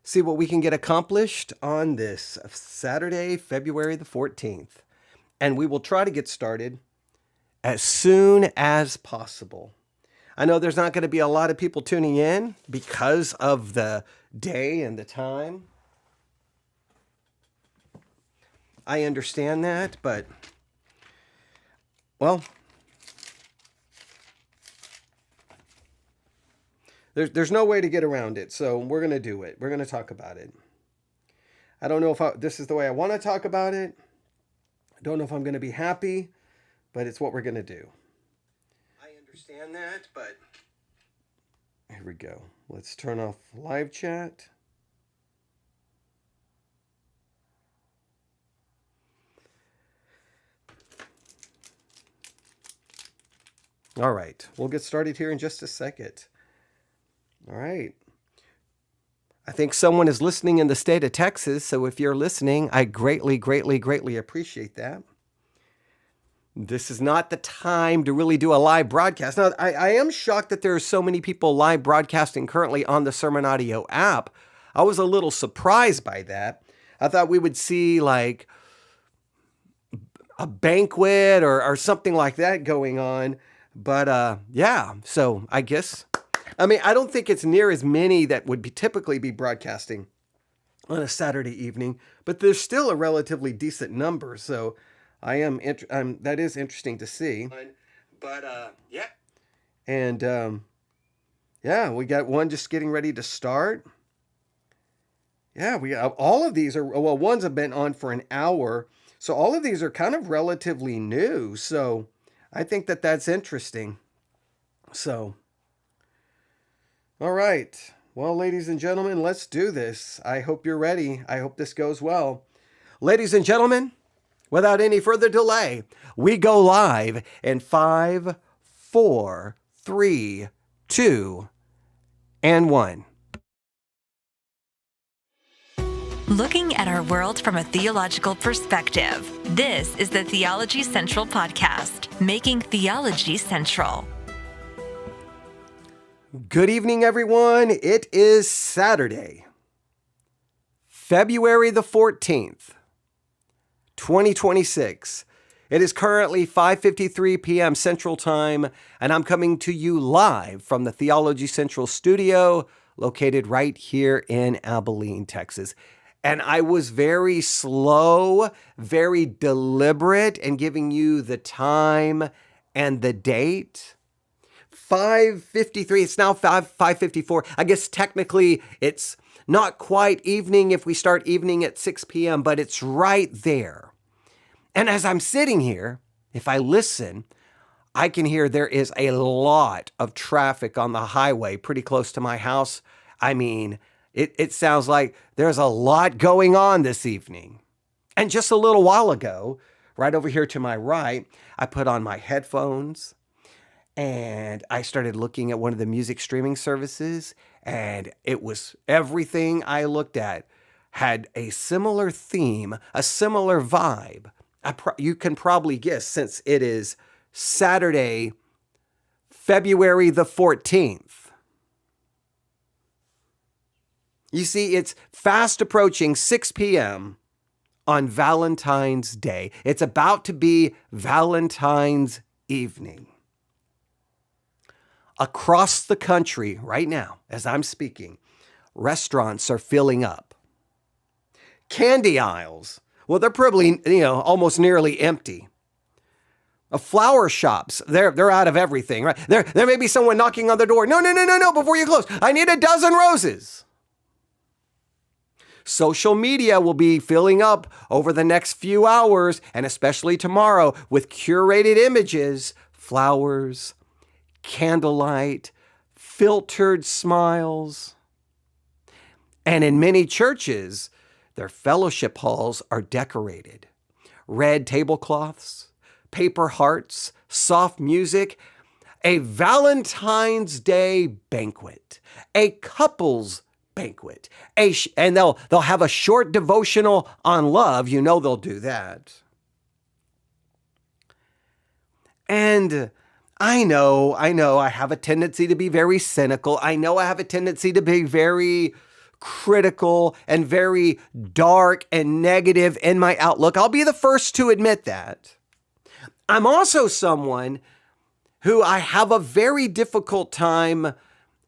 See what we can get accomplished on this Saturday, February the 14th. And we will try to get started as soon as possible. I know there's not going to be a lot of people tuning in because of the day and the time. I understand that, but, well, there's no way to get around it, so we're going to do it. We're going to talk about it. I don't know if this is the way I want to talk about it. I don't know if I'm going to be happy, but it's what we're going to do. I understand that, but... Here we go. Let's turn off live chat. All right, we'll get started here in just a second. All right. I think someone is listening in the state of Texas, so if you're listening, I greatly, greatly, greatly appreciate that. This is not the time to really do a live broadcast. Now, I am shocked that there are so many people live broadcasting currently on the Sermon Audio app. I was a little surprised by that. I thought we would see like a banquet or something like that going on. But yeah, so I guess... I mean, I don't think it's near as many that would typically be broadcasting on a Saturday evening, but there's still a relatively decent number. So that is interesting to see. But yeah. And yeah, we got one just getting ready to start. Yeah, we got all of these ones have been on for an hour. So all of these are kind of relatively new. So I think that's interesting. So... All right. Well, ladies and gentlemen, let's do this. I hope you're ready. I hope this goes well. Ladies and gentlemen, without any further delay, we go live in 5, 4, 3, 2, and 1. Looking at our world from a theological perspective, this is the Theology Central Podcast, making theology central. Good evening, everyone. It is Saturday, February the 14th, 2026. It is currently 5:53 p.m. Central Time, and I'm coming to you live from the Theology Central studio located right here in Abilene, Texas. And I was very slow, very deliberate in giving you the time and the date. 5:53. It's now 5:54. I guess technically it's not quite evening if we start evening at 6 p.m., but it's right there. And as I'm sitting here, if I listen, I can hear there is a lot of traffic on the highway pretty close to my house. I mean, it sounds like there's a lot going on this evening. And just a little while ago, right over here to my right, I put on my headphones and I started looking at one of the music streaming services, and it was everything I looked at had a similar theme, a similar vibe. You can probably guess, since it is Saturday, February the 14th. You see, it's fast approaching 6 p.m. on Valentine's Day. It's about to be Valentine's evening. Across the country right now, as I'm speaking, restaurants are filling up. Candy aisles, well, they're probably, almost nearly empty. Flower shops, they're out of everything, right? There may be someone knocking on the door. No, before you close, I need a dozen roses. Social media will be filling up over the next few hours, and especially tomorrow, with curated images, flowers, candlelight, filtered smiles. And in many churches, their fellowship halls are decorated. Red tablecloths, paper hearts, soft music, a Valentine's Day banquet, a couples banquet, and they'll have a short devotional on love. They'll do that. And I know I have a tendency to be very cynical. I know I have a tendency to be very critical and very dark and negative in my outlook. I'll be the first to admit that. I'm also someone who I have a very difficult time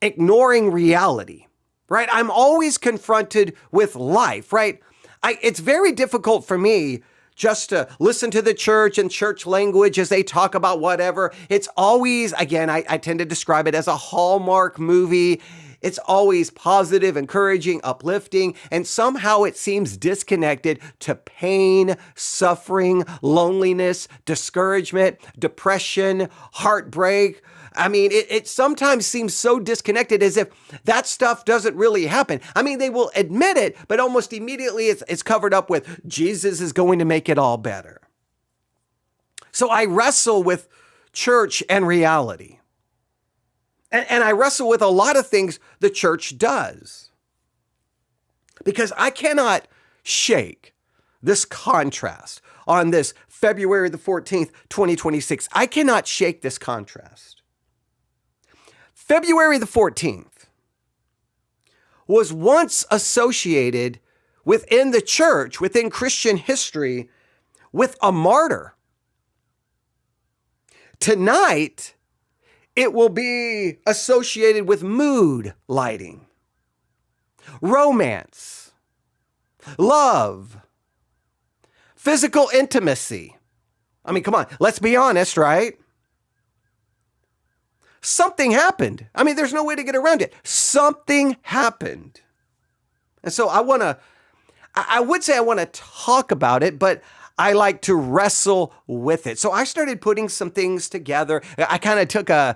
ignoring reality, right? I'm always confronted with life, right? It's very difficult for me just to listen to the church and church language as they talk about whatever. It's always, again, I tend to describe it as a Hallmark movie. It's always positive, encouraging, uplifting, and somehow it seems disconnected to pain, suffering, loneliness, discouragement, depression, heartbreak. I mean, it sometimes seems so disconnected, as if that stuff doesn't really happen. I mean, they will admit it, but almost immediately it's covered up with Jesus is going to make it all better. So I wrestle with church and reality. And I wrestle with a lot of things the church does. Because I cannot shake this contrast on this February the 14th, 2026. I cannot shake this contrast. February the 14th was once associated within the church, within Christian history, with a martyr. Tonight, it will be associated with mood lighting, romance, love, physical intimacy. I mean, come on, let's be honest, right? Something happened. I mean, there's no way to get around it. Something happened. And so I would say I want to talk about it, but I like to wrestle with it. So I started putting some things together. I kind of took I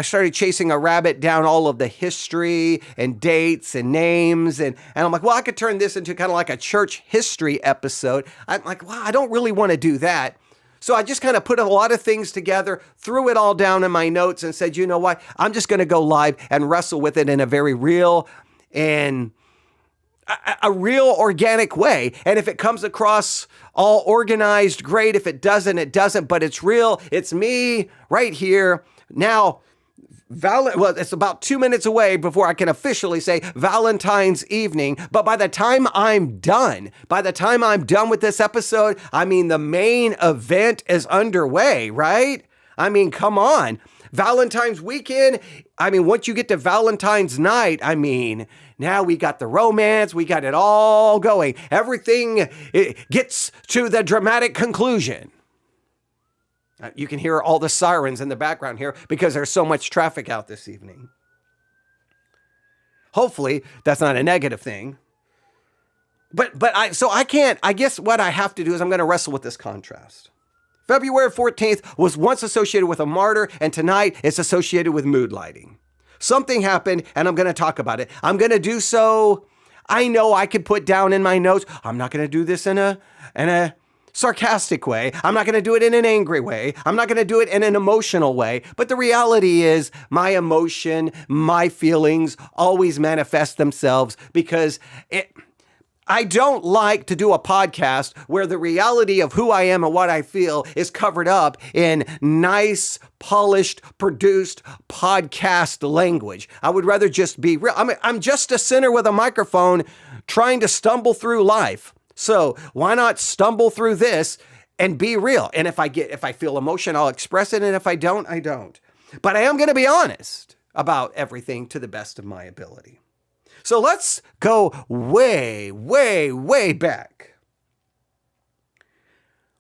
started chasing a rabbit down all of the history and dates and names. And I'm like, well, I could turn this into kind of like a church history episode. I'm like, wow, I don't really want to do that. So I just kind of put a lot of things together, threw it all down in my notes and said, you know what? I'm just going to go live and wrestle with it in a very real and a real organic way. And if it comes across all organized, great. If it doesn't, it doesn't. But it's real. It's me right here. Now, it's about 2 minutes away before I can officially say Valentine's evening. But by the time I'm done with this episode, I mean, the main event is underway, right? I mean, come on. Valentine's weekend. I mean, once you get to Valentine's night, I mean, now we got the romance. We got it all going. Everything gets to the dramatic conclusion. You can hear all the sirens in the background here because there's so much traffic out this evening. Hopefully, that's not a negative thing. I guess what I have to do is I'm going to wrestle with this contrast. February 14th was once associated with a martyr, and tonight it's associated with mood lighting. Something happened, and I'm going to talk about it. I'm going to do so. I know I could put down in my notes, I'm not going to do this in a sarcastic way. I'm not going to do it in an angry way. I'm not going to do it in an emotional way. But the reality is my emotion, my feelings always manifest themselves because I don't like to do a podcast where the reality of who I am and what I feel is covered up in nice, polished, produced podcast language. I would rather just be real. I'm just a sinner with a microphone trying to stumble through life. So why not stumble through this and be real? And if I feel emotion, I'll express it. And if I don't, I don't. But I am going to be honest about everything to the best of my ability. So let's go way, way, way back.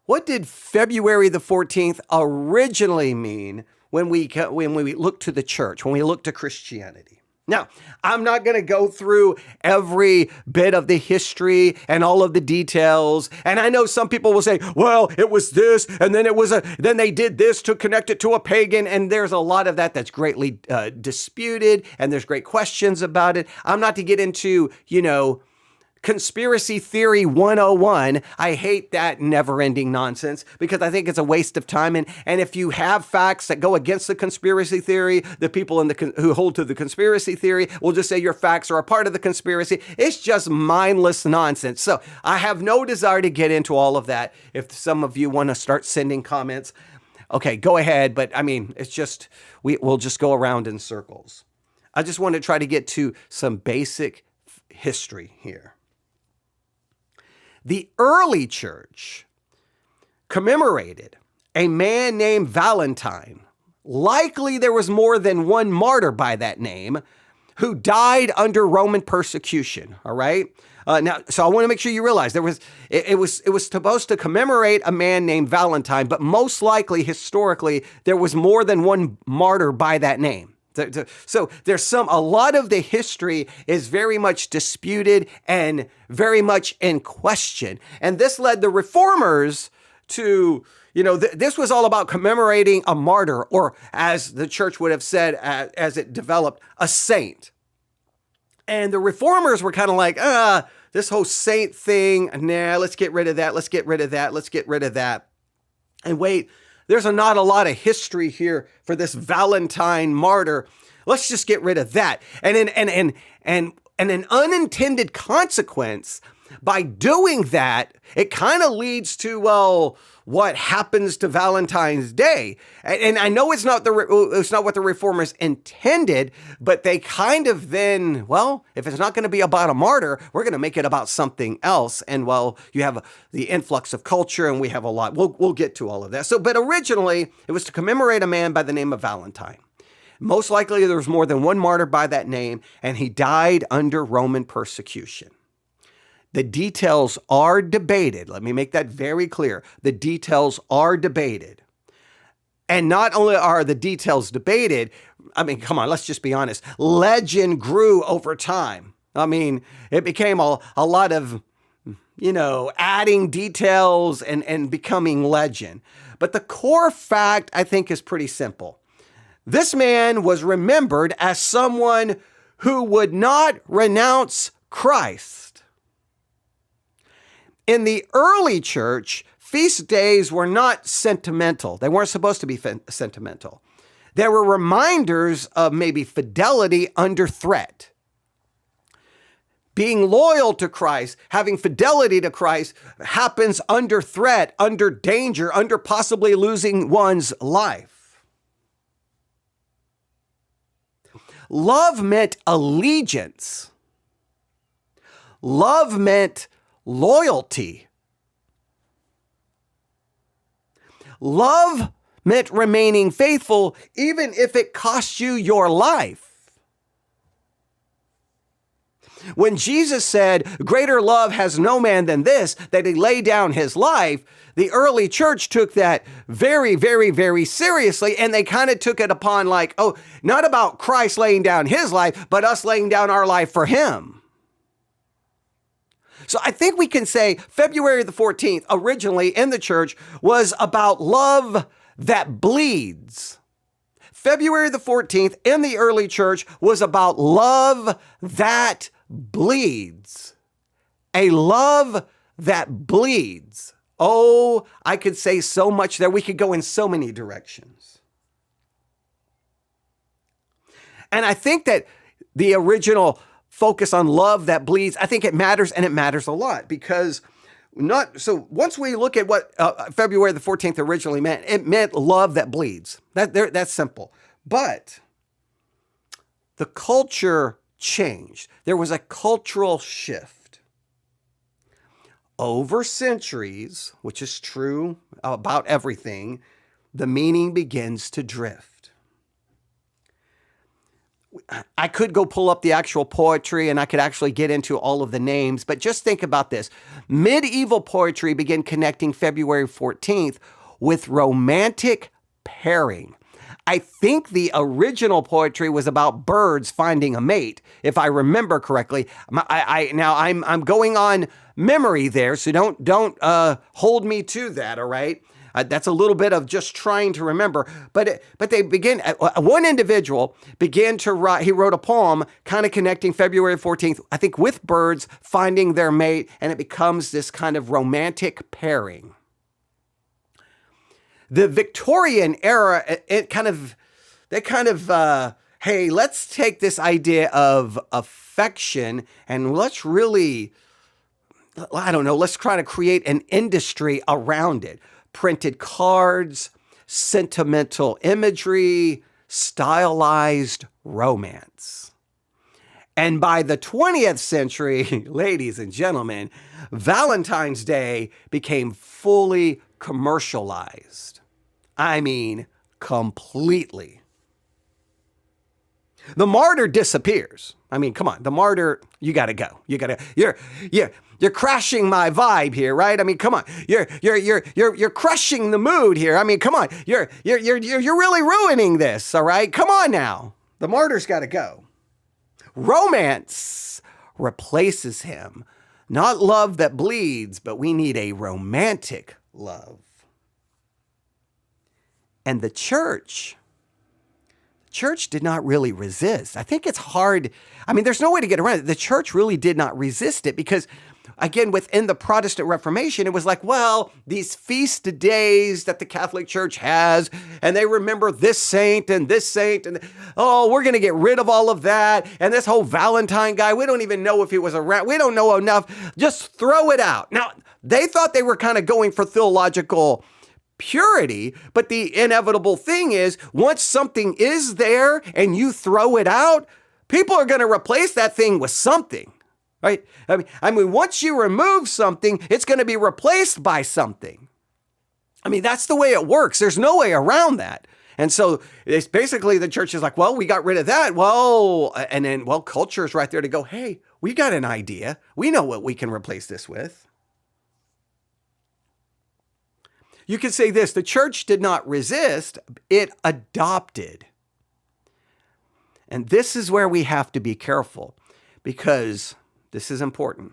What did February the 14th originally mean when we look to the church, when we look to Christianity? Now, I'm not going to go through every bit of the history and all of the details. And I know some people will say, well, it was this, and then they did this to connect it to a pagan. And there's a lot of that's greatly disputed, and there's great questions about it. I'm not to get into, Conspiracy Theory 101. I hate that never-ending nonsense because I think it's a waste of time. And if you have facts that go against the conspiracy theory, the people who hold to the conspiracy theory will just say your facts are a part of the conspiracy. It's just mindless nonsense. So I have no desire to get into all of that. If some of you want to start sending comments, okay, go ahead. But I mean, it's just, we'll just go around in circles. I just want to try to get to some basic history here. The early church commemorated a man named Valentine. Likely there was more than one martyr by that name who died under Roman persecution, all right? So I want to make sure you realize it was supposed to commemorate a man named Valentine, but most likely, historically, there was more than one martyr by that name. So there's a lot of the history is very much disputed and very much in question. And this led the reformers to, this was all about commemorating a martyr, or as the church would have said, as it developed, a saint. And the reformers were kind of like, this whole saint thing, nah, let's get rid of that. Let's get rid of that. Let's get rid of that. And wait, there's not a lot of history here for this Valentine martyr. Let's just get rid of that. And an unintended consequence by doing that, it kind of leads to, well, what happens to Valentine's Day? And I know it's not what the reformers intended, but they kind of then, well, if it's not going to be about a martyr, we're going to make it about something else. And well, you have the influx of culture, and we have a lot. We'll get to all of that. But originally, it was to commemorate a man by the name of Valentine. Most likely, there was more than one martyr by that name, and he died under Roman persecution. The details are debated. Let me make that very clear. The details are debated. And not only are the details debated, I mean, come on, let's just be honest. Legend grew over time. I mean, it became a lot of, adding details and becoming legend. But the core fact, I think, is pretty simple. This man was remembered as someone who would not renounce Christ. In the early church, feast days were not sentimental. They weren't supposed to be sentimental. They were reminders of maybe fidelity under threat. Being loyal to Christ, having fidelity to Christ happens under threat, under danger, under possibly losing one's life. Love meant allegiance. Love meant loyalty. Love meant remaining faithful even if it cost you your life. When Jesus said, "Greater love has no man than this, that he lay down his life," the early church took that very, very, very seriously, and they kind of took it upon like, oh, not about Christ laying down his life, but us laying down our life for him. So I think we can say February the 14th, originally in the church, was about love that bleeds. February the 14th in the early church was about love that bleeds. A love that bleeds. Oh, I could say so much there. We could go in so many directions. And I think that the original focus on love that bleeds, I think it matters, and it matters a lot, because once we look at what February the 14th originally meant, it meant love that bleeds. That's simple. But the culture changed. There was a cultural shift. Over centuries, which is true about everything, the meaning begins to drift. I could go pull up the actual poetry, and I could actually get into all of the names, but just think about this. Medieval poetry began connecting February 14th with romantic pairing. I think the original poetry was about birds finding a mate, if I remember correctly. I'm going on memory there, so don't hold me to that, all right? That's a little bit of just trying to remember. But they begin, one individual began to write, he wrote a poem kind of connecting February 14th, I think, with birds finding their mate, and it becomes this kind of romantic pairing. The Victorian era, hey, let's take this idea of affection and let's really, let's try to create an industry around it. Printed cards, sentimental imagery, stylized romance. And by the 20th century, ladies and gentlemen, Valentine's Day became fully commercialized. I mean, completely. The martyr disappears. I mean, come on, the martyr, you gotta go. You're crashing my vibe here, right? I mean, come on, you're crushing the mood here. I mean, come on, you're really ruining this. All right, come on now. The martyr's gotta go. Romance replaces him. Not love that bleeds, but we need a romantic love. And the church did not really resist. I think it's hard. I mean, there's no way to get around it. The church really did not resist it because, again, within the Protestant Reformation, it was like, well, these feast days that the Catholic Church has, and they remember this saint, and oh, we're going to get rid of all of that. And this whole Valentine guy, we don't even know if he was around. We don't know enough. Just throw it out. Now, they thought they were kind of going for theological purity, but the inevitable thing is once something is there and you throw it out, people are going to replace that thing with something, right? I mean, once you remove something, it's going to be replaced by something. I mean, that's the way it works. There's no way around that. And so it's basically the church is like, well, we got rid of that. Well, and then, well, culture is right there to go, hey, we got an idea. We know what we can replace this with. You could say this, the church did not resist, it adopted. And this is where we have to be careful because this is important.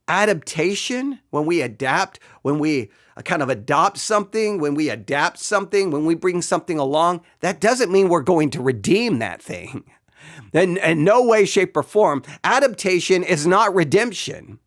Adaptation, when we adapt, when we kind of adopt something, when we adapt something, when we bring something along, that doesn't mean we're going to redeem that thing. In no way, shape, or form, adaptation is not redemption.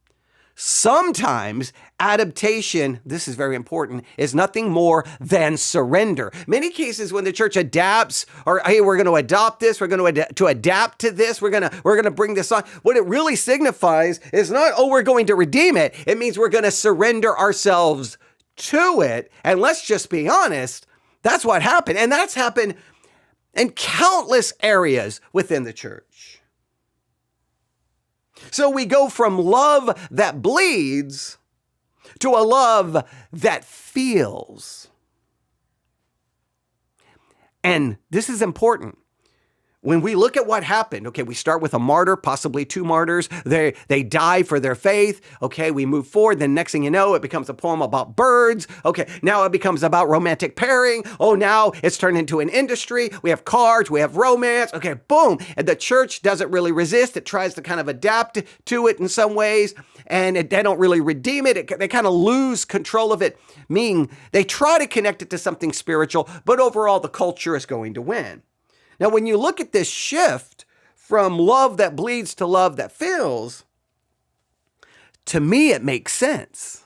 Sometimes adaptation, this is very important, is nothing more than surrender. Many cases when the church adapts, or hey, we're going to adopt this, we're going to adapt to this, we're going to bring this on. What it really signifies is not, oh, we're going to redeem it. It means we're going to surrender ourselves to it. And let's just be honest, that's what happened. And that's happened in countless areas within the church. So we go from love that bleeds to a love that feels. And this is important. When we look at what happened, okay, we start with a martyr, possibly two martyrs. They die for their faith. Okay, we move forward. Then next thing you know, it becomes a poem about birds. Okay, now it becomes about romantic pairing. Oh, now it's turned into an industry. We have cards, we have romance. Okay, boom. And the church doesn't really resist. It tries to kind of adapt to it in some ways. And they don't really redeem it. They kind of lose control of it, meaning they try to connect it to something spiritual, but overall the culture is going to win. Now, when you look at this shift from love that bleeds to love that fills, to me, it makes sense.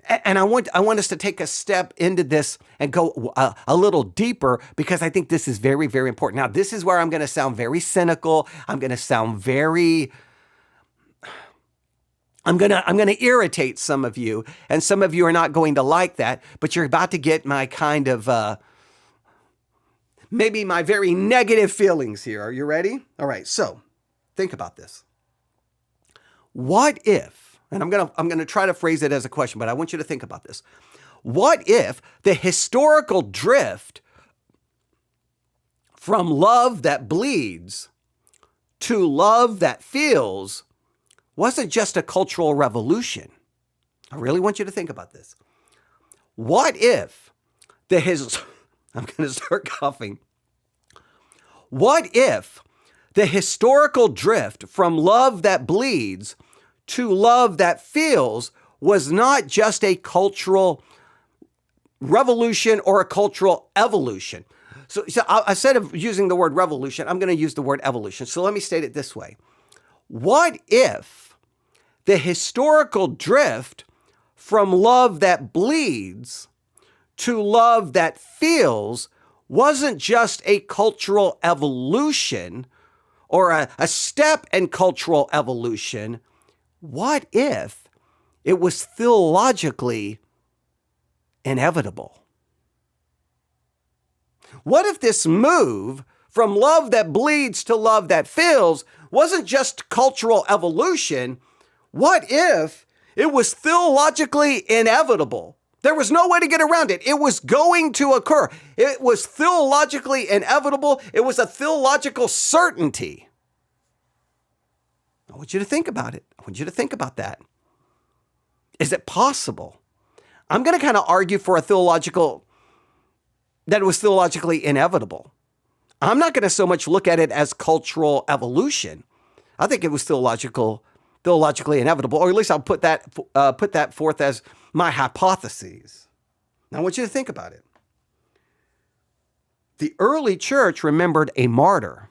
And I want us to take a step into this and go a little deeper because I think this is very, very important. Now, this is where I'm going to sound very cynical. I'm going to irritate some of you, and some of you are not going to like that, but you're about to get my kind of maybe my very negative feelings here. Are you ready? All right, so think about this. What if, and I'm gonna try to phrase it as a question, but I want you to think about this. What if the historical drift from love that bleeds to love that feels wasn't just a cultural revolution? I really want you to think about this. What if I'm going to start coughing. What if the historical drift from love that bleeds to love that feels was not just a cultural revolution or a cultural evolution? So instead of using the word revolution, I'm going to use the word evolution. So let me state it this way. What if the historical drift from love that bleeds to love that feels wasn't just a cultural evolution or a step in cultural evolution? What if it was theologically inevitable? What if this move from love that bleeds to love that fills wasn't just cultural evolution? What if it was theologically inevitable? There was no way to get around it. It was going to occur. It was theologically inevitable. It was a theological certainty. I want you to think about it. I want you to think about that. Is it possible? I'm going to kind of argue for that it was theologically inevitable. I'm not going to so much look at it as cultural evolution. I think it was theologically inevitable, or at least I'll put that forth as my hypotheses. Now I want you to think about it. The early church remembered a martyr,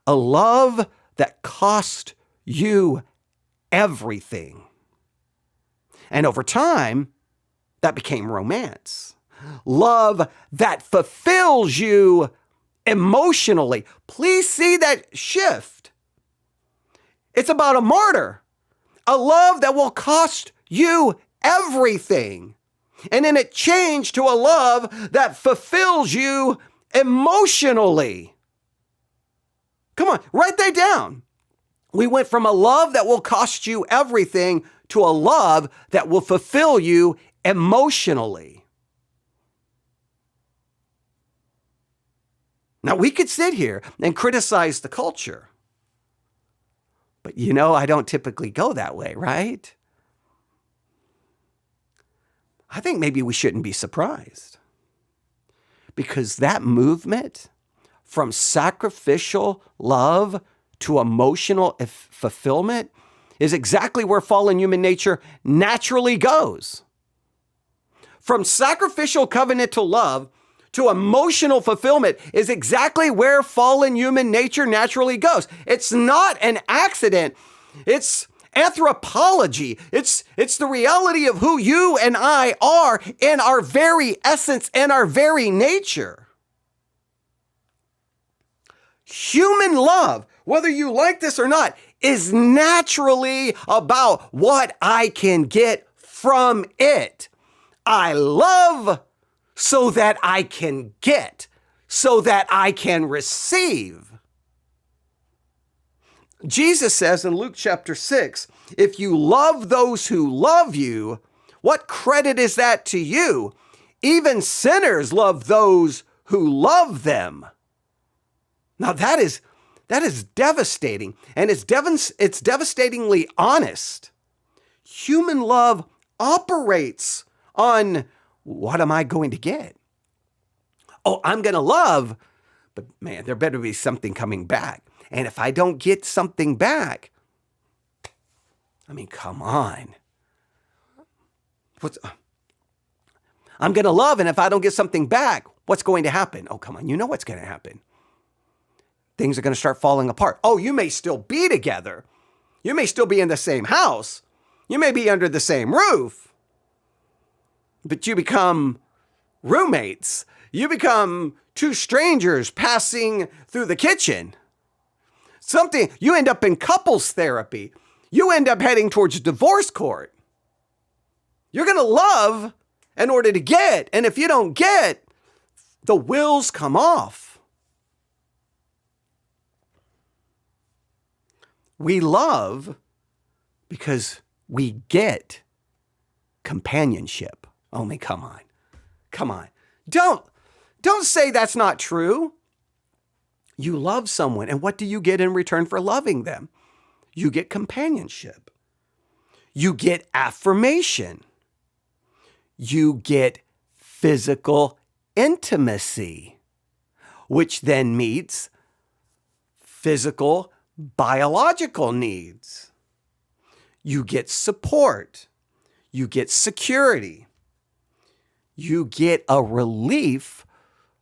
a love that cost you everything. And over time, that became romance. Love that fulfills you emotionally. Please see that shift. It's about a martyr, a love that will cost you everything. And then it changed to a love that fulfills you emotionally. Come on, write that down. We went from a love that will cost you everything to a love that will fulfill you emotionally. Now, we could sit here and criticize the culture, but I don't typically go that way, right? I think maybe we shouldn't be surprised, because that movement from sacrificial love to emotional fulfillment is exactly where fallen human nature naturally goes. From sacrificial covenantal love to emotional fulfillment is exactly where fallen human nature naturally goes. It's not an accident. It's anthropology. It's the reality of who you and I are in our very essence and our very nature. Human love, whether you like this or not, is naturally about what I can get from it. I love so that I can get, so that I can receive. Jesus says in Luke chapter 6, if you love those who love you, what credit is that to you? Even sinners love those who love them. Now that is devastating, and it's devastatingly honest. Human love operates on what am I going to get? Oh, I'm going to love, but man, there better be something coming back. And if I don't get something back, come on. I'm going to love, and if I don't get something back, what's going to happen? Oh, come on, you know what's going to happen. Things are going to start falling apart. Oh, you may still be together. You may still be in the same house. You may be under the same roof. But you become roommates. You become two strangers passing through the kitchen. You end up in couples therapy. You end up heading towards divorce court. You're going to love in order to get. And if you don't get, the wheels come off. We love because we get companionship. Come on. Don't say that's not true. You love someone, and what do you get in return for loving them? You get companionship. You get affirmation. You get physical intimacy, which then meets physical biological needs. You get support. You get security. You get a relief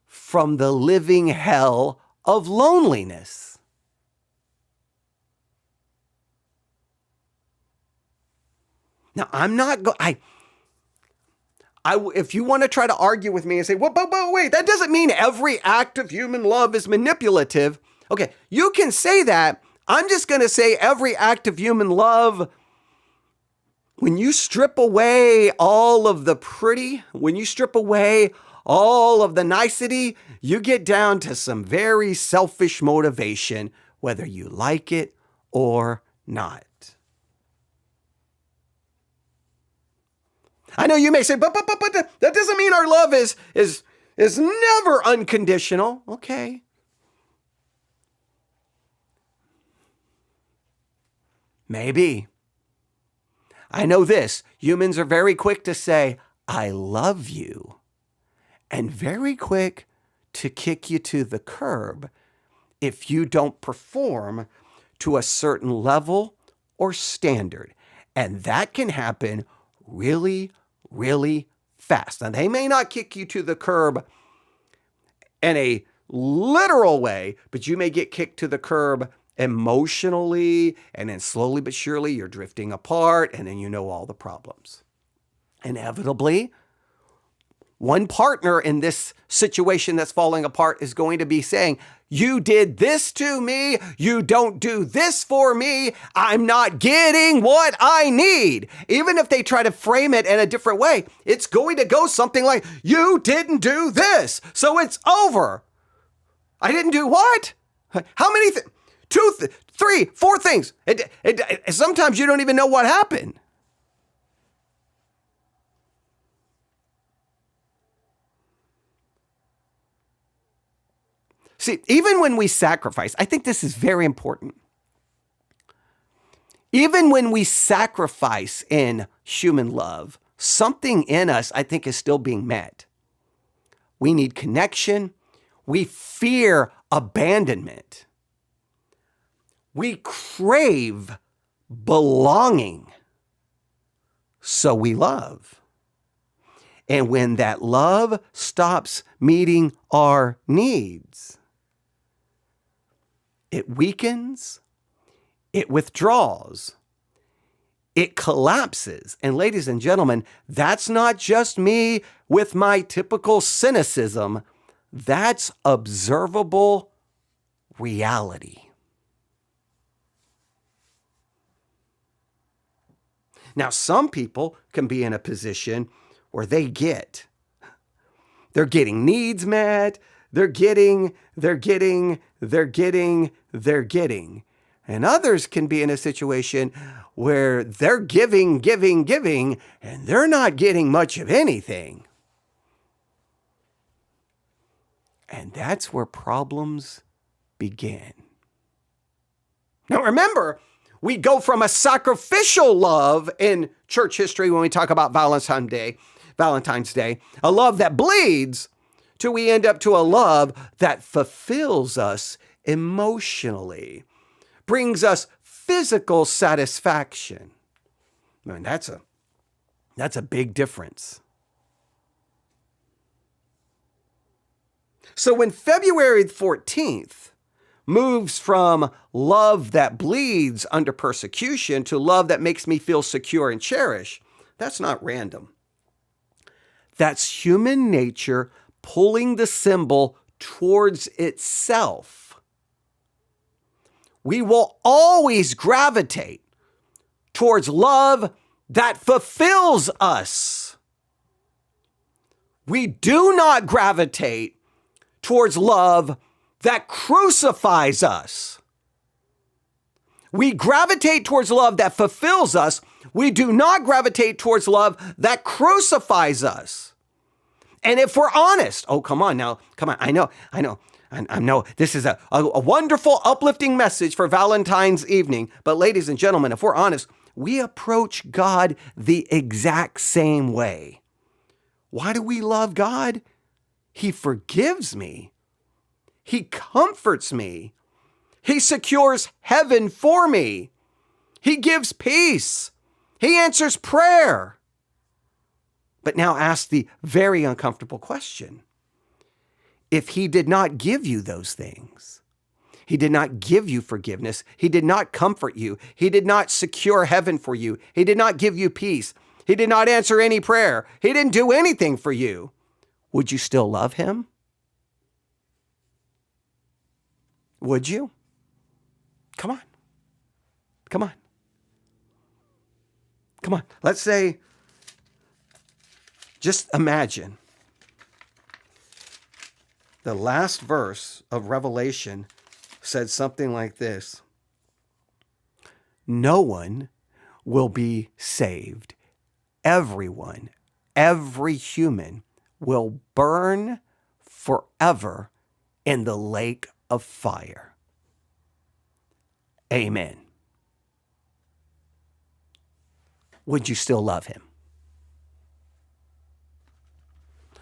from the living hell of loneliness. Now, I'm not going. If you want to try to argue with me and say, well, but wait, that doesn't mean every act of human love is manipulative. Okay, you can say that. I'm just going to say every act of human love, when you strip away all of the pretty, when you strip away all of the nicety, you get down to some very selfish motivation, whether you like it or not. I know you may say, but that doesn't mean our love is never unconditional. Okay. Maybe. I know this. Humans are very quick to say, I love you, and very quick to kick you to the curb if you don't perform to a certain level or standard. And that can happen really, really fast. Now, they may not kick you to the curb in a literal way, but you may get kicked to the curb emotionally, and then slowly but surely you're drifting apart, and then you know all the problems. Inevitably, one partner in this situation that's falling apart is going to be saying, you did this to me, you don't do this for me, I'm not getting what I need. Even if they try to frame it in a different way, it's going to go something like, you didn't do this, so it's over. I didn't do what? How many things? 2, 3, 4 things. Sometimes you don't even know what happened. See, even when we sacrifice, I think this is very important. Even when we sacrifice in human love, something in us, I think, is still being met. We need connection. We fear abandonment. We crave belonging. So we love. And when that love stops meeting our needs, it weakens, it withdraws, it collapses. And ladies and gentlemen, that's not just me with my typical cynicism. That's observable reality. Now, some people can be in a position where they're getting needs met, they're getting. And others can be in a situation where they're giving, and they're not getting much of anything. And that's where problems begin. Now remember, we go from a sacrificial love in church history when we talk about Valentine's Day, a love that bleeds, till we end up to a love that fulfills us emotionally, brings us physical satisfaction. I mean, that's a big difference. So when February 14th moves from love that bleeds under persecution to love that makes me feel secure and cherished, that's not random. That's human nature pulling the symbol towards itself. We will always gravitate towards love that fulfills us. We do not gravitate towards love that crucifies us. We gravitate towards love that fulfills us. We do not gravitate towards love that crucifies us. And if we're honest, come on, I know this is a wonderful, uplifting message for Valentine's evening. But ladies and gentlemen, if we're honest, we approach God the exact same way. Why do we love God? He forgives me. He comforts me. He secures heaven for me. He gives peace. He answers prayer. But now ask the very uncomfortable question. If he did not give you those things, he did not give you forgiveness, he did not comfort you, he did not secure heaven for you, he did not give you peace, he did not answer any prayer, he didn't do anything for you, would you still love him? Would you? Come on. Let's say, just imagine The last verse of Revelation said something like this: no one will be saved. Everyone, every human will burn forever in the lake of fire. Amen. Would you still love him?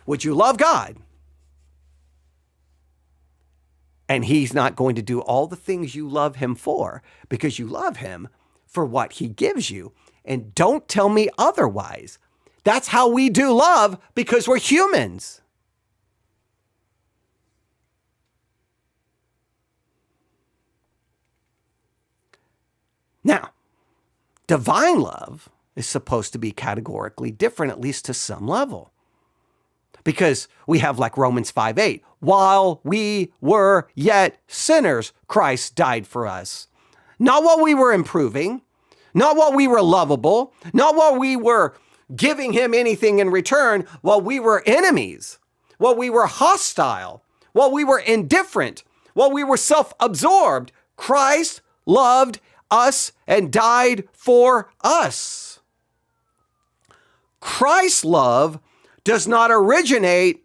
Would you love God? And he's not going to do all the things you love him for, because you love him for what he gives you. And don't tell me otherwise. That's how we do love, because we're humans. Now, divine love is supposed to be categorically different, at least to some level. Because we have like Romans 5:8, while we were yet sinners, Christ died for us. Not while we were improving, not while we were lovable, not while we were giving him anything in return, while we were enemies, while we were hostile, while we were indifferent, while we were self-absorbed. Christ loved us and died for us. Christ's love does not originate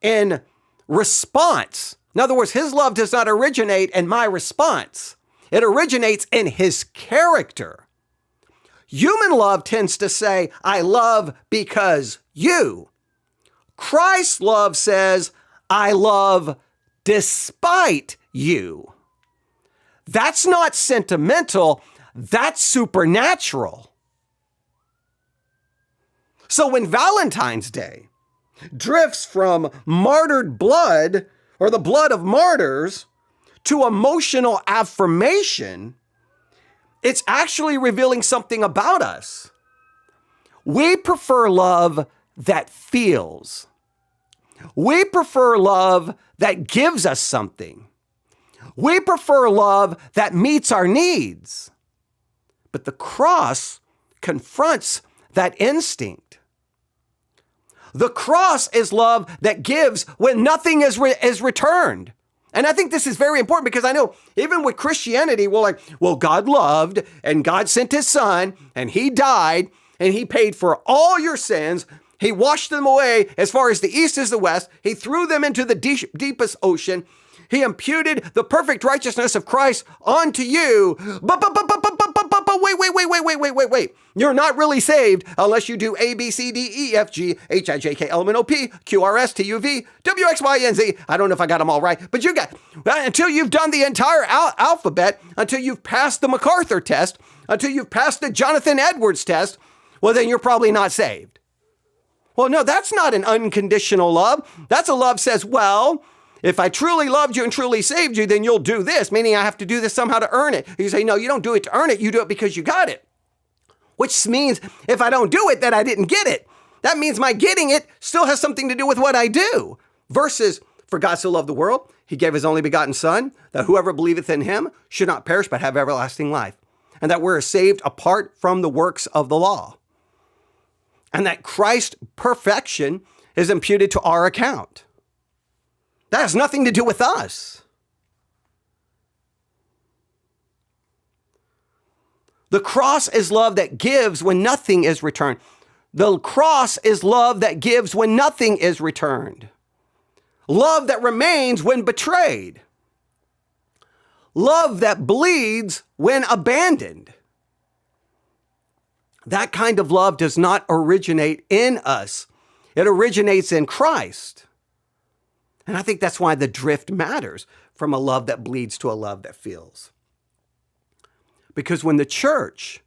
in response. In other words, his love does not originate in my response. It originates in his character. Human love tends to say, I love because you. Christ's love says, I love despite you. That's not sentimental, that's supernatural. So when Valentine's Day drifts from martyred blood, or the blood of martyrs, to emotional affirmation, it's actually revealing something about us. We prefer love that feels. We prefer love that gives us something. We prefer love that meets our needs. But the cross confronts that instinct. The cross is love that gives when nothing is returned. And I think this is very important, because I know even with Christianity, we're like, well, God loved and God sent his son and he died and he paid for all your sins. He washed them away as far as the east is the west. He threw them into the deepest ocean. He imputed the perfect righteousness of Christ onto you. But wait. You're not really saved unless you do A, B, C, D, E, F, G, H, I, J, K, L, M, N, O, P, Q, R, S, T, U, V, W, X, Y, and Z. I don't know if I got them all right, but you got, until you've done the entire alphabet, until you've passed the MacArthur test, until you've passed the Jonathan Edwards test, well, then you're probably not saved. Well, no, that's not an unconditional love. That's a love says, well, if I truly loved you and truly saved you, then you'll do this, meaning I have to do this somehow to earn it. You say, no, you don't do it to earn it. You do it because you got it. Which means if I don't do it, then I didn't get it. That means my getting it still has something to do with what I do. Versus, for God so loved the world, he gave his only begotten son, that whoever believeth in him should not perish but have everlasting life. And that we're saved apart from the works of the law. And that Christ's perfection is imputed to our account. That has nothing to do with us. The cross is love that gives when nothing is returned. The cross is love that gives when nothing is returned. Love that remains when betrayed. Love that bleeds when abandoned. That kind of love does not originate in us. It originates in Christ. And I think that's why the drift matters from a love that bleeds to a love that feels. Because when the church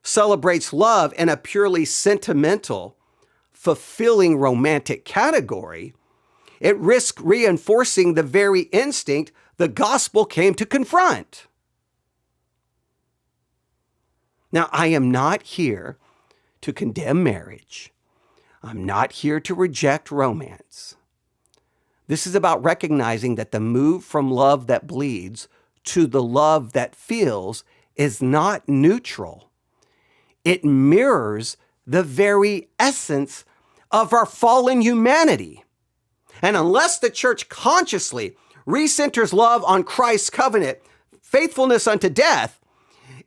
celebrates love in a purely sentimental, fulfilling romantic category, it risks reinforcing the very instinct the gospel came to confront. Now, I am not here to condemn marriage. I'm not here to reject romance. This is about recognizing that the move from love that bleeds to the love that feels is not neutral. It mirrors the very essence of our fallen humanity. And unless the church consciously recenters love on Christ's covenant, faithfulness unto death,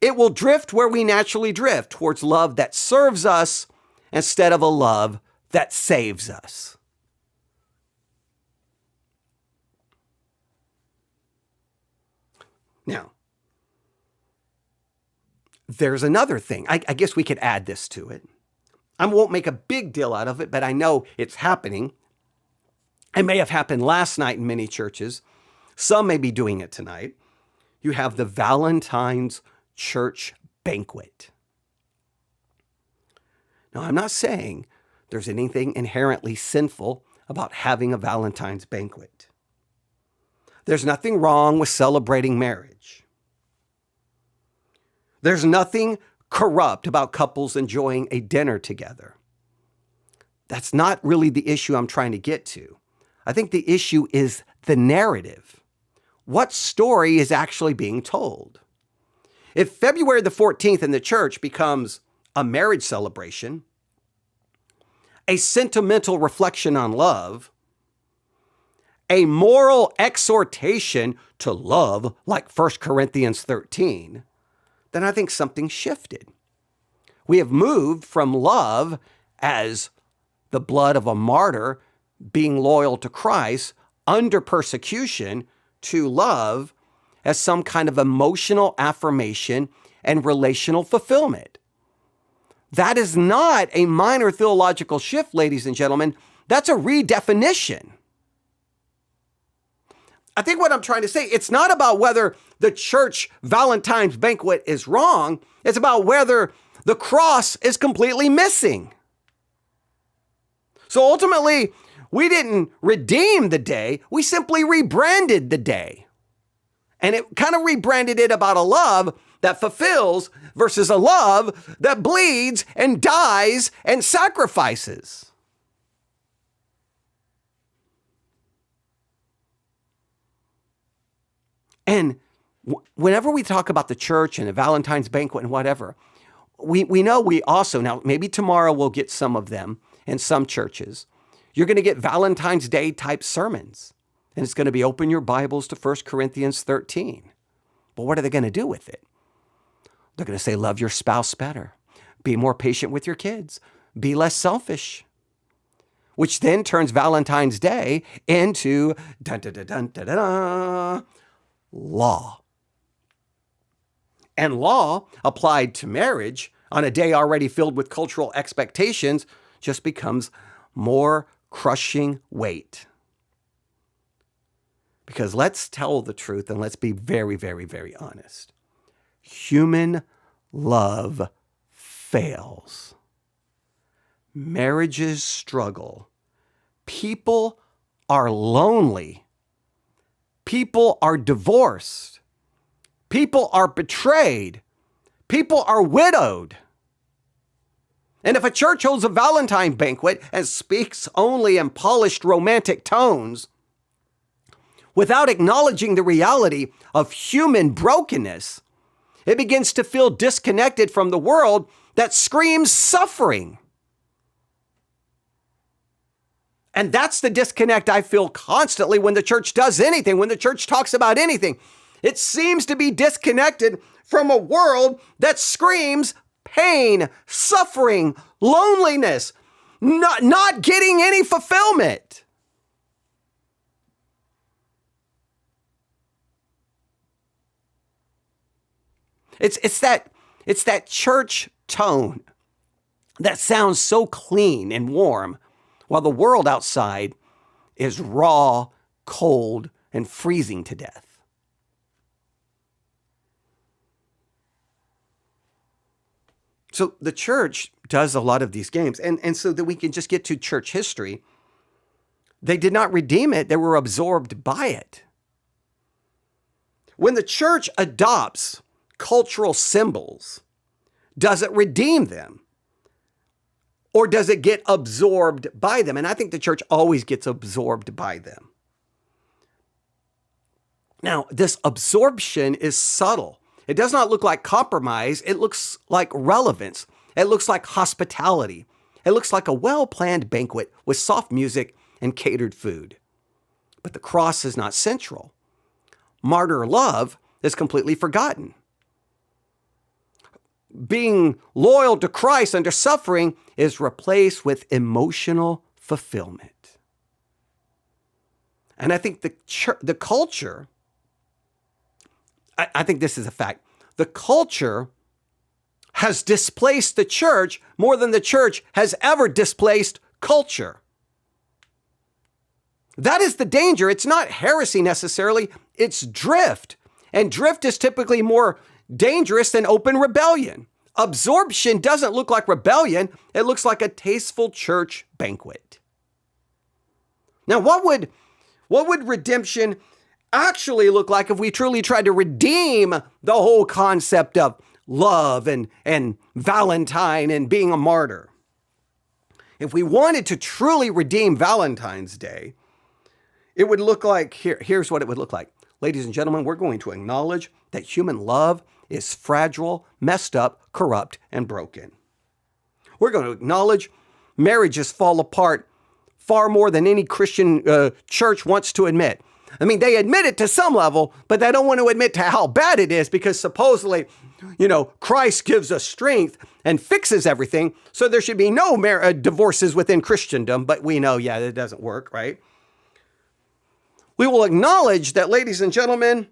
it will drift where we naturally drift, towards love that serves us instead of a love that saves us. Now, there's another thing. I guess we could add this to it. I won't make a big deal out of it, but I know it's happening. It may have happened last night in many churches. Some may be doing it tonight. You have the Valentine's church banquet. Now, I'm not saying there's anything inherently sinful about having a Valentine's banquet. There's nothing wrong with celebrating marriage. There's nothing corrupt about couples enjoying a dinner together. That's not really the issue I'm trying to get to. I think the issue is the narrative. What story is actually being told? If February the 14th in the church becomes a marriage celebration, a sentimental reflection on love, a moral exhortation to love like 1 Corinthians 13, then I think something shifted. We have moved from love as the blood of a martyr being loyal to Christ under persecution to love as some kind of emotional affirmation and relational fulfillment. That is not a minor theological shift, ladies and gentlemen. That's a redefinition. I think what I'm trying to say, it's not about whether the church Valentine's banquet is wrong. It's about whether the cross is completely missing. So ultimately, we didn't redeem the day. We simply rebranded the day. And it kind of rebranded it about a love that fulfills versus a love that bleeds and dies and sacrifices. And whenever we talk about the church and a Valentine's banquet and whatever, we know we also, now maybe tomorrow we'll get some of them in some churches. You're going to get Valentine's Day type sermons. And it's going to be open your Bibles to 1 Corinthians 13. But what are they going to do with it? They're going to say, love your spouse better. Be more patient with your kids. Be less selfish. Which then turns Valentine's Day into law. And law applied to marriage on a day already filled with cultural expectations just becomes more crushing weight. Because let's tell the truth and let's be very, very, very honest. Human love fails. Marriages struggle. People are lonely. People are divorced. People are betrayed. People are widowed. And if a church holds a Valentine banquet and speaks only in polished romantic tones, without acknowledging the reality of human brokenness, it begins to feel disconnected from the world that screams suffering. And that's the disconnect I feel constantly when the church does anything, when the church talks about anything. It seems to be disconnected from a world that screams pain, suffering, loneliness, not getting any fulfillment. It's that church tone that sounds so clean and warm, while the world outside is raw, cold, and freezing to death. So the church does a lot of these games. And so that we can just get to church history, they did not redeem it. They were absorbed by it. When the church adopts cultural symbols, does it redeem them? Or does it get absorbed by them? And I think the church always gets absorbed by them. Now, this absorption is subtle. It does not look like compromise. It looks like relevance. It looks like hospitality. It looks like a well-planned banquet with soft music and catered food. But the cross is not central. Martyr love is completely forgotten. Being loyal to Christ under suffering is replaced with emotional fulfillment. And I think the culture, I think this is a fact, the culture has displaced the church more than the church has ever displaced culture. That is the danger. It's not heresy necessarily, it's drift. And drift is typically more dangerous than open rebellion. Absorption doesn't look like rebellion, it looks like a tasteful church banquet. Now, what would redemption actually look like if we truly tried to redeem the whole concept of love and Valentine and being a martyr? If we wanted to truly redeem Valentine's Day, it would look like, here's what it would look like. Ladies and gentlemen, we're going to acknowledge that human love is fragile, messed up, corrupt, and broken. We're going to acknowledge marriages fall apart far more than any Christian church wants to admit. I mean, they admit it to some level, but they don't want to admit to how bad it is because supposedly, Christ gives us strength and fixes everything. So there should be no divorces within Christendom, but we know, that doesn't work, right? We will acknowledge that, ladies and gentlemen,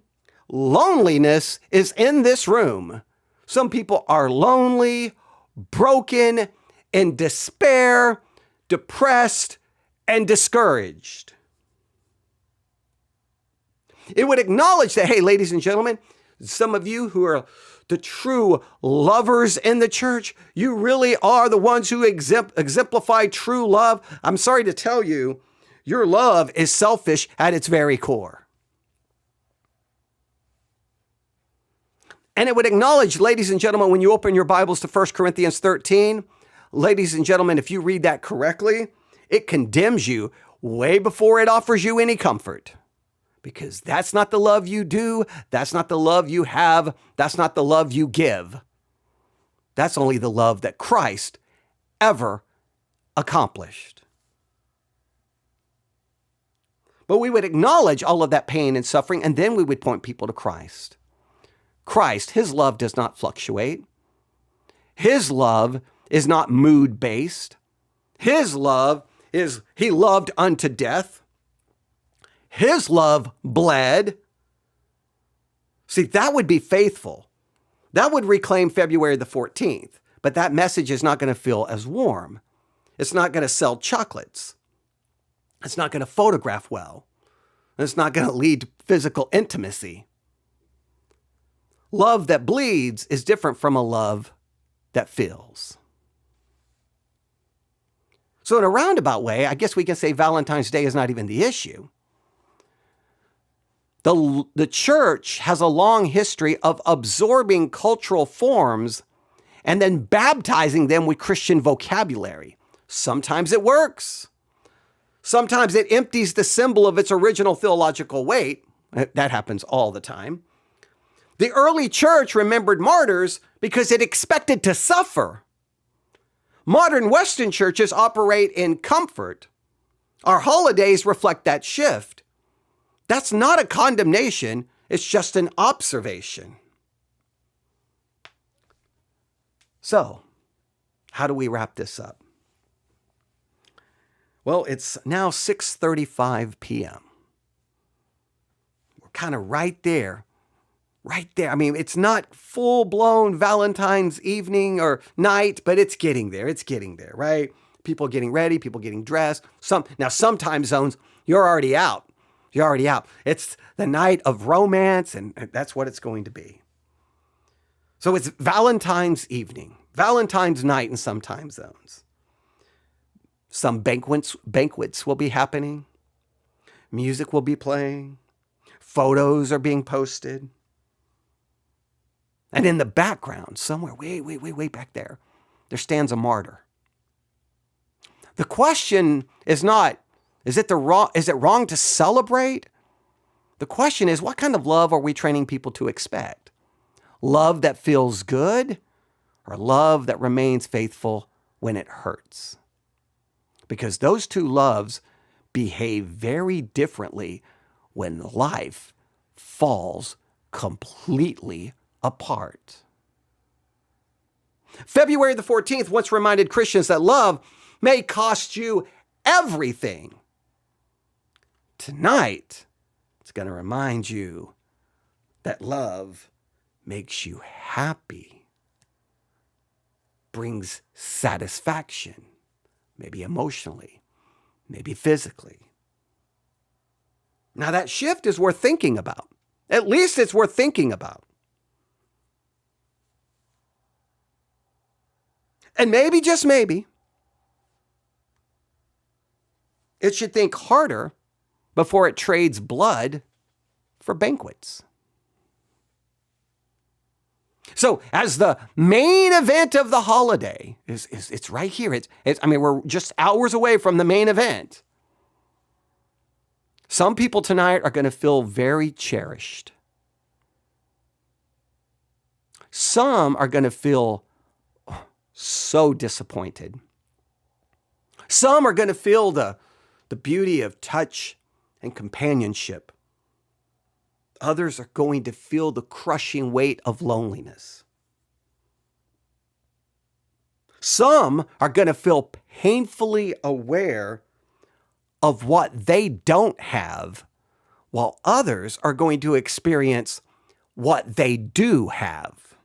loneliness is in this room. Some people are lonely, broken, in despair, depressed, and discouraged. It would acknowledge that, hey, ladies and gentlemen, some of you who are the true lovers in the church, you really are the ones who exemplify true love. I'm sorry to tell you, your love is selfish at its very core. And it would acknowledge, ladies and gentlemen, when you open your Bibles to 1 Corinthians 13, ladies and gentlemen, if you read that correctly, it condemns you way before it offers you any comfort. Because that's not the love you do, that's not the love you have, that's not the love you give. That's only the love that Christ ever accomplished. But we would acknowledge all of that pain and suffering, and then we would point people to Christ. Christ, his love does not fluctuate. His love is not mood-based. His love is, he loved unto death. His love bled. See, that would be faithful. That would reclaim February the 14th, but that message is not going to feel as warm. It's not going to sell chocolates. It's not going to photograph well. It's not going to lead to physical intimacy. Love that bleeds is different from a love that fills. So in a roundabout way, I guess we can say Valentine's Day is not even the issue. The church has a long history of absorbing cultural forms and then baptizing them with Christian vocabulary. Sometimes it works. Sometimes it empties the symbol of its original theological weight. That happens all the time. The early church remembered martyrs because it expected to suffer. Modern Western churches operate in comfort. Our holidays reflect that shift. That's not a condemnation, it's just an observation. So, how do we wrap this up? Well, it's now 6:35 p.m. We're kind of right there. I mean, it's not full-blown Valentine's evening or night, but it's getting there. Right? People getting ready, people getting dressed. Some time zones, you're already out. It's the night of romance, and that's what it's going to be. So it's Valentine's evening, Valentine's night in some time zones. Some banquets will be happening. Music will be playing. Photos are being posted. And in the background, somewhere way back there stands a martyr. The question is not, is it wrong to celebrate? The question is, what kind of love are we training people to expect? Love that feels good or love that remains faithful when it hurts? Because those two loves behave very differently when life falls completely apart. February the 14th once reminded Christians that love may cost you everything. Tonight, it's going to remind you that love makes you happy, brings satisfaction, maybe emotionally, maybe physically. Now that shift is worth thinking about. At least it's worth thinking about. And maybe, just maybe, it should think harder before it trades blood for banquets. So as the main event of the holiday, it's right here. We're just hours away from the main event. Some people tonight are going to feel very cherished. Some are going to feel so disappointed. Some are going to feel the beauty of touch and companionship. Others are going to feel the crushing weight of loneliness. Some are going to feel painfully aware of what they don't have, while others are going to experience what they do have.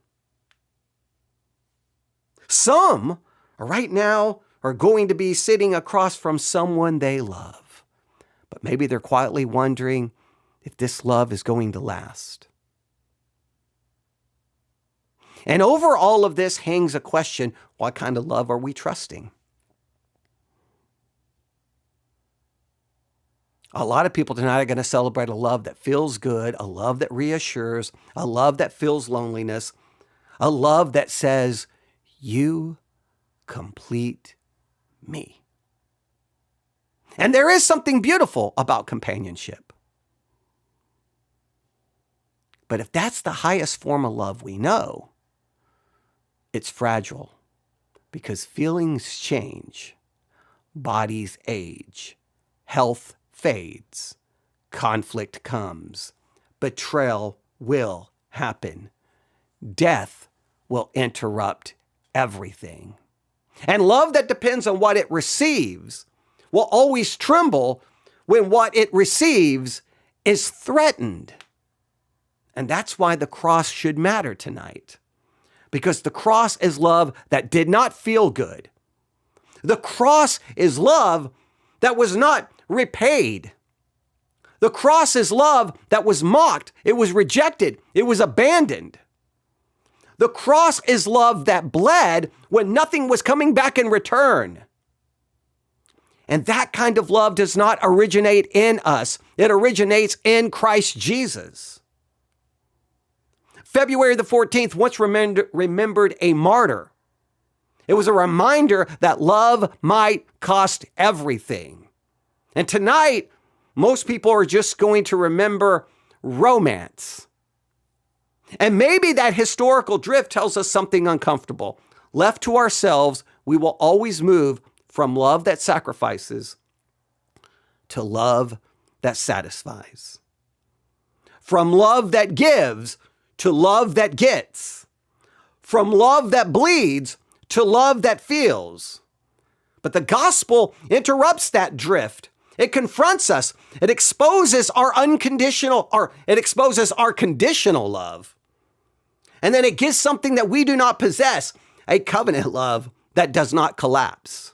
Some right now are going to be sitting across from someone they love, but maybe they're quietly wondering if this love is going to last. And over all of this hangs a question: what kind of love are we trusting? A lot of people tonight are going to celebrate a love that feels good, a love that reassures, a love that feels loneliness, a love that says, "You complete me." And there is something beautiful about companionship. But if that's the highest form of love we know, it's fragile, because feelings change, bodies age, health fades, conflict comes, betrayal will happen, death will interrupt everything. And love that depends on what it receives will always tremble when what it receives is threatened. And that's why the cross should matter tonight. Because the cross is love that did not feel good. The cross is love that was not repaid. The cross is love that was mocked. It was rejected. It was abandoned. The cross is love that bled when nothing was coming back in return. And that kind of love does not originate in us. It originates in Christ Jesus. February the 14th once remembered a martyr. It was a reminder that love might cost everything. And tonight, most people are just going to remember romance. And maybe that historical drift tells us something uncomfortable. Left to ourselves, we will always move from love that sacrifices to love that satisfies. From love that gives to love that gets. From love that bleeds to love that feels. But the gospel interrupts that drift. It confronts us. It exposes our conditional love. And then it gives something that we do not possess, a covenant love that does not collapse.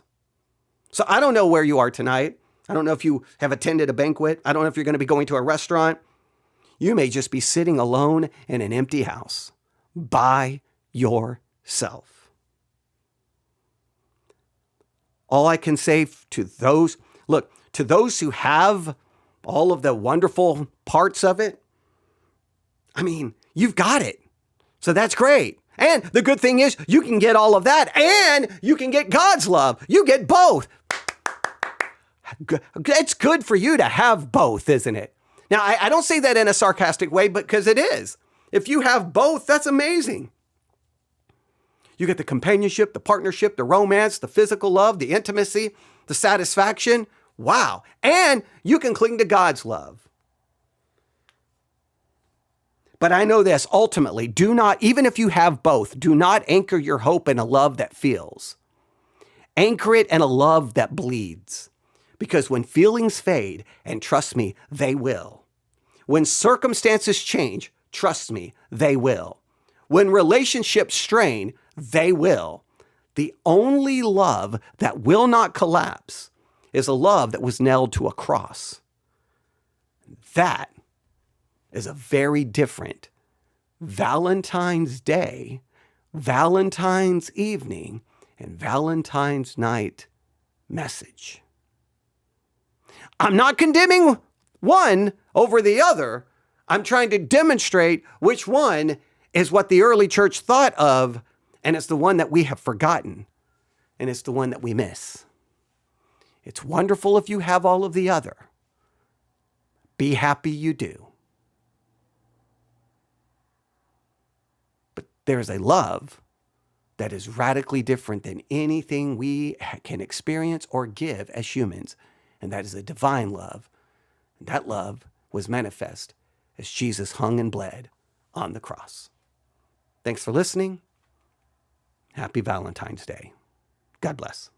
So I don't know where you are tonight. I don't know if you have attended a banquet. I don't know if you're going to be going to a restaurant. You may just be sitting alone in an empty house by yourself. All I can say to those who have all of the wonderful parts of it, you've got it. So that's great. And the good thing is you can get all of that and you can get God's love. You get both. It's good for you to have both, isn't it? Now, I don't say that in a sarcastic way, but because it is. If you have both, that's amazing. You get the companionship, the partnership, the romance, the physical love, the intimacy, the satisfaction. Wow. And you can cling to God's love. But I know this, ultimately, do not, even if you have both, do not anchor your hope in a love that feels. Anchor it in a love that bleeds. Because when feelings fade, and trust me, they will. When circumstances change, trust me, they will. When relationships strain, they will. The only love that will not collapse is a love that was nailed to a cross. That is a very different Valentine's Day, Valentine's evening, and Valentine's night message. I'm not condemning one over the other. I'm trying to demonstrate which one is what the early church thought of, and it's the one that we have forgotten, and it's the one that we miss. It's wonderful if you have all of the other. Be happy you do. But there's a love that is radically different than anything we can experience or give as humans, and that is a divine love. And that love was manifest as Jesus hung and bled on the cross. Thanks for listening. Happy Valentine's Day. God bless.